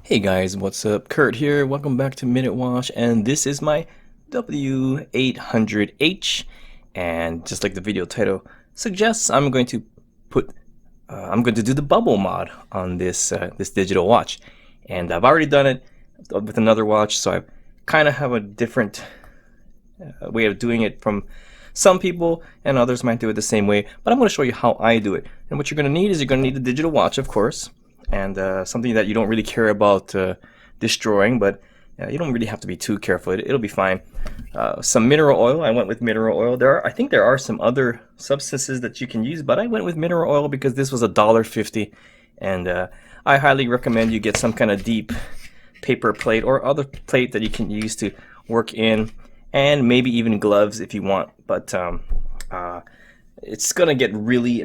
Hey guys, what's up? Kurt here. Welcome back to Minute Wash, and this is my W800H. And just like the video title suggests, I'm going to do the bubble mod on this digital watch, and I've already done it with another watch, so I kind of have a different way of doing it from some people, and others might do it the same way. But I'm going to show you how I do it. And what you're going to need is you're going to need a digital watch, of course, and something that you don't really care about destroying, but you don't really have to be too careful. It'll be fine. Some mineral oil. I went with mineral oil. I think there are some other substances that you can use, but I went with mineral oil because this was $1.50, and I highly recommend you get some kind of deep paper plate or other plate that you can use to work in, and maybe even gloves if you want. But it's gonna get really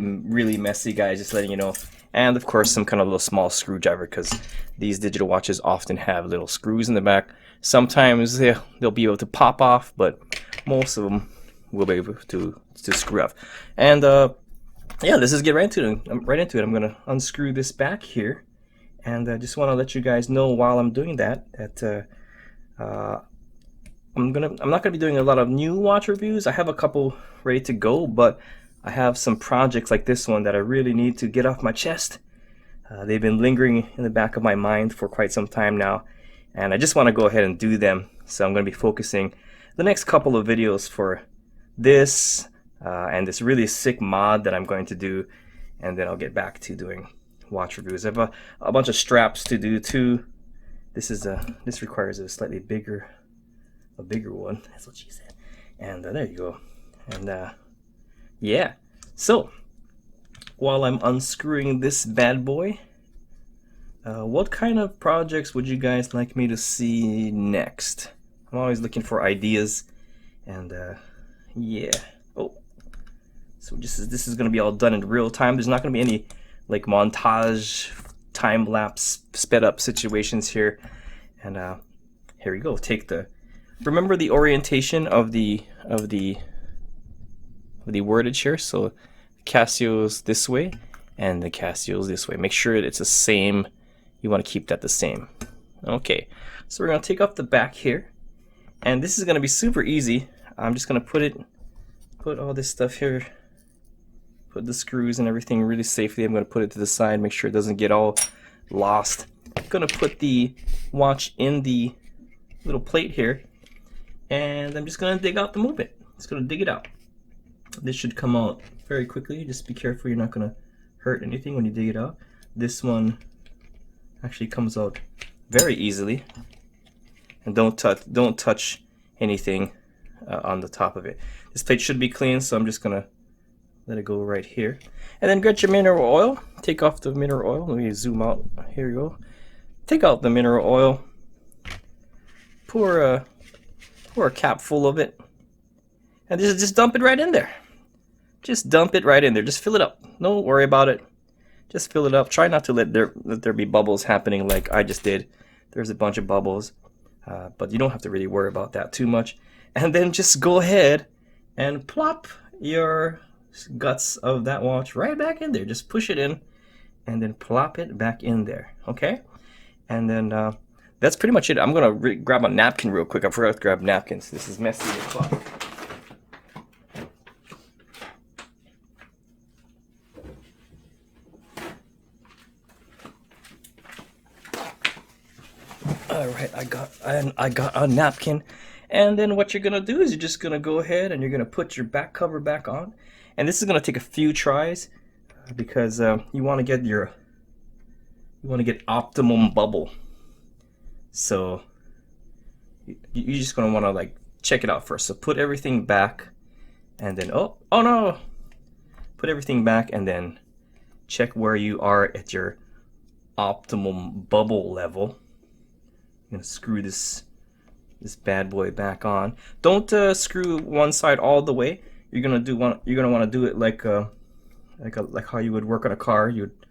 messy, guys, just letting you know. And of course some kind of little small screwdriver, because these digital watches often have little screws in the back. Sometimes they'll be able to pop off, but most of them will be able to screw off. And yeah, let's just get right into it. I'm gonna unscrew this back here, and I just want to let you guys know while I'm doing that I'm not gonna be doing a lot of new watch reviews. I have a couple ready to go, but I have some projects like this one that I really need to get off my chest. They've been lingering in the back of my mind for quite some time now, and I just want to go ahead and do them. So I'm going to be focusing the next couple of videos for this and this really sick mod that I'm going to do, and then I'll get back to doing watch reviews. I have a bunch of straps to do too. This requires a slightly bigger one. That's what she said. And there you go. And yeah, so while I'm unscrewing this bad boy, what kind of projects would you guys like me to see next? I'm always looking for ideas, and yeah. Oh, so this is gonna be all done in real time. There's not gonna be any like montage, time lapse, sped up situations here. And here we go. Remember the orientation of the wordage here. So Casio's this way and the Casio's this way. Make sure it's the same. You want to keep that the same. Okay, so we're going to take off the back here, and this is going to be super easy. I'm just going to put all this stuff here, put the screws and everything really safely. I'm going to put it to the side, make sure it doesn't get all lost. I'm going to put the watch in the little plate here, and I'm just going to dig out the movement. Just going to dig it out. This should come out very quickly. Just be careful you're not going to hurt anything when you dig it out. This one actually comes out very easily. And don't touch anything on the top of it. This plate should be clean, so I'm just going to let it go right here. And then get your mineral oil. Take off the mineral oil. Let me zoom out. Here you go. Take out the mineral oil. Pour a cap full of it. And just dump it right in there. Just dump it right in there. Just fill it up. Don't worry about it. Just fill it up. Try not to let there be bubbles happening like I just did. There's a bunch of bubbles. But you don't have to really worry about that too much. And then just go ahead and plop your guts of that watch right back in there. Just push it in and then plop it back in there. Okay? And then that's pretty much it. I'm going to grab a napkin real quick. I forgot to grab napkins. This is messy as fuck. Alright, I got a napkin. And then what you're gonna do is you're just gonna go ahead and you're gonna put your back cover back on. And this is gonna take a few tries because you want to get optimum bubble. So you're just gonna want to like check it out first. So put everything back, and then oh no, put everything back, and then check where you are at your optimum bubble level. I'm gonna screw this bad boy back on. Don't screw one side all the way. You're gonna want to do it like how you would work on a car. You would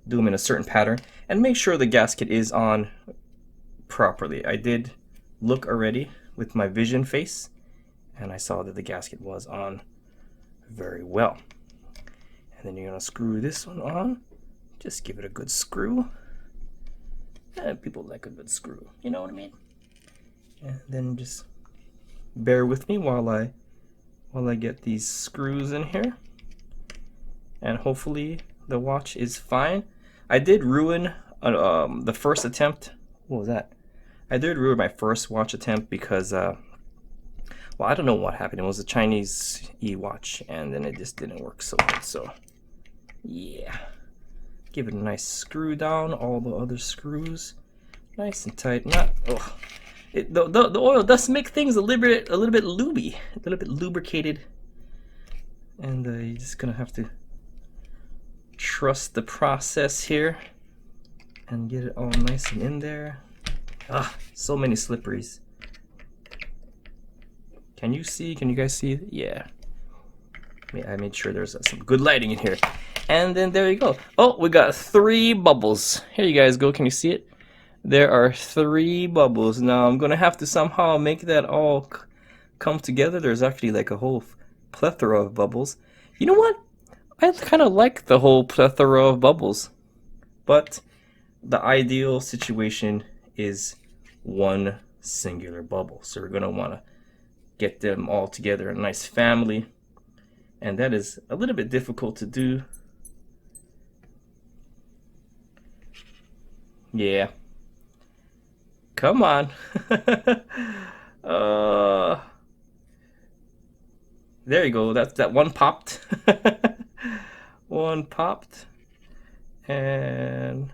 do them in a certain pattern, and make sure the gasket is on properly. I did look already with my vision face, and I saw that the gasket was on very well. And then you're gonna screw this one on. Just give it a good screw. People like a good screw, you know what I mean? And then just bear with me while I get these screws in here, and hopefully the watch is fine. I did ruin the first attempt. What was that? I did ruin my first watch attempt because well, I don't know what happened. It was a Chinese e-watch, and then it just didn't work so good. So yeah, give it a nice screw down. All the other screws nice and tight. Not the oil does make things a little bit lubey, a little bit lubricated, and you're just gonna have to trust the process here and get it all nice and in there. So many slipperies. Can you see? Can you guys see? Yeah. I made sure there's some good lighting in here. And then there you go. Oh, we got 3 bubbles. Here you guys go. Can you see it? There are 3 bubbles. Now I'm gonna have to somehow make that all come together. There's actually like a whole plethora of bubbles. You know what? I kind of like the whole plethora of bubbles, but the ideal situation is one singular bubble. So we're gonna want to get them all together in a nice family, and that is a little bit difficult to do. Yeah. Come on. There you go. That one popped. One popped. And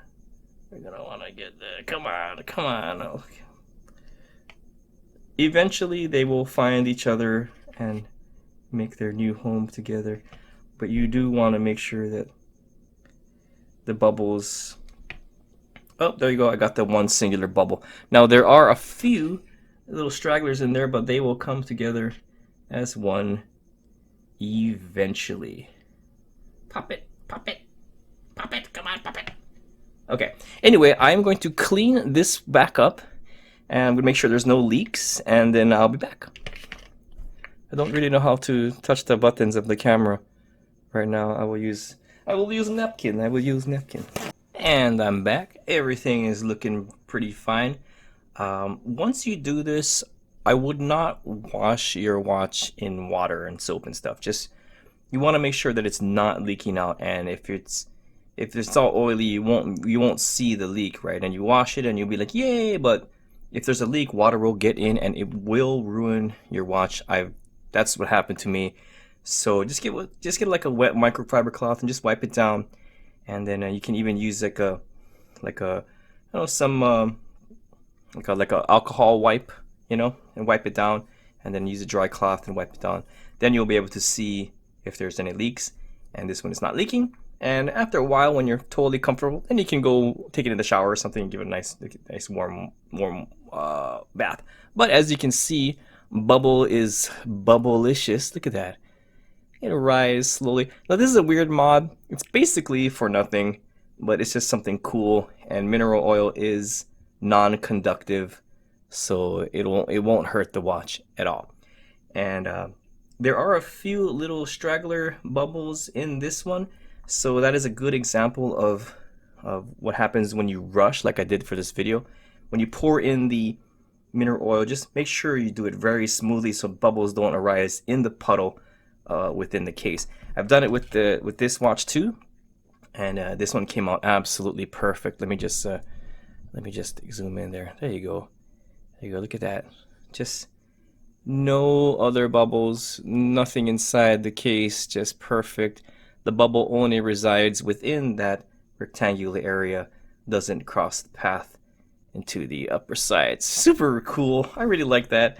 we're gonna want to get there. Come on, come on. Okay. Eventually they will find each other and make their new home together. But you do want to make sure that the bubbles... Oh, there you go. I got the one singular bubble. Now there are a few little stragglers in there, but they will come together as one eventually. Pop it, pop it, pop it. Come on, pop it. Okay. Anyway, I'm going to clean this back up, and I'm going to make sure there's no leaks, and then I'll be back. I don't really know how to touch the buttons of the camera right now. I will use napkin. I will use napkin. And I'm back. Everything is looking pretty fine. Once you do this, I would not wash your watch in water and soap and stuff. Just, you want to make sure that it's not leaking out, and if it's all oily, you won't see the leak, right? And you wash it and you'll be like, yay, but if there's a leak, water will get in and it will ruin your watch. That's what happened to me. So just get like a wet microfiber cloth and just wipe it down. And then you can even use like a alcohol wipe, and wipe it down, and then use a dry cloth and wipe it down. Then you'll be able to see if there's any leaks, and this one is not leaking. And after a while, when you're totally comfortable, then you can go take it in the shower or something and give it a nice warm bath. But as you can see, bubble is bubblicious. Look at that. It'll rise slowly. Now this is a weird mod. It's basically for nothing, but it's just something cool. And mineral oil is non-conductive, so it won't hurt the watch at all. And there are a few little straggler bubbles in this one, so that is a good example of what happens when you rush, like I did for this video. When you pour in the mineral oil, just make sure you do it very smoothly so bubbles don't arise in the puddle within the case. I've done it with this watch too, and this one came out absolutely perfect. Let me just zoom in there. There you go. There you go. Look at that. Just no other bubbles, nothing inside the case, just perfect. The bubble only resides within that rectangular area, doesn't cross the path into the upper sides. Super cool. I really like that.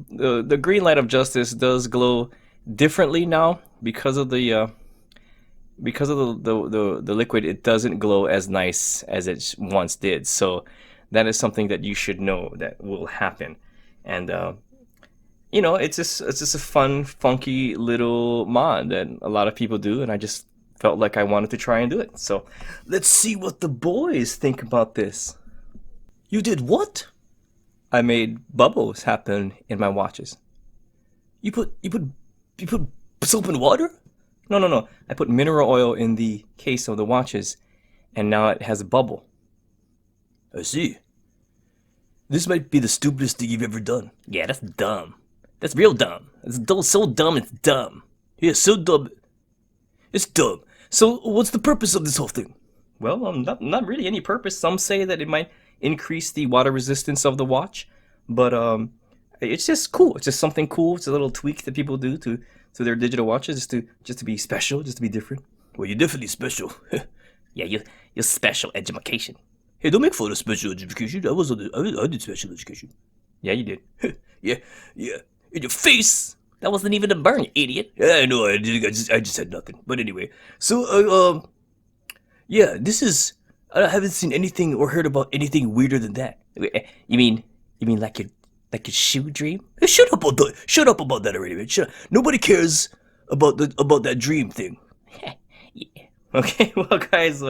The green light of justice does glow differently now because of the liquid. It doesn't glow as nice as it once did. So that is something that you should know that will happen. And it's just a fun, funky little mod that a lot of people do, and I just felt like I wanted to try and do it. So let's see what the boys think about this. You did what? I made bubbles happen in my watches. You put soap and water? No. I put mineral oil in the case of the watches, and now it has a bubble. I see. This might be the stupidest thing you've ever done. Yeah, that's dumb. That's real dumb. It's so dumb it's dumb. Yeah, so dumb. It's dumb. So, what's the purpose of this whole thing? Well, not really any purpose. Some say that it might increase the water resistance of the watch, but it's just cool. It's just something cool. It's a little tweak that people do to their digital watches just to be special, just to be different. Well, you're definitely special. Yeah, you're special education. Hey, don't make fun of special education. I did special education. Yeah, you did. Yeah, yeah. In your face. That wasn't even a burn, you idiot. Yeah, I know. I just had nothing. But anyway, so yeah, this is. I haven't seen anything or heard about anything weirder than that. You mean like your shoe dream? Hey, shut up about that already, man. Shut up. Nobody cares about that dream thing. Yeah. Okay, well, guys,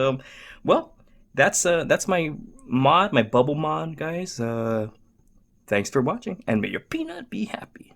well, that's my bubble mod, guys. Thanks for watching, and may your peanut be happy.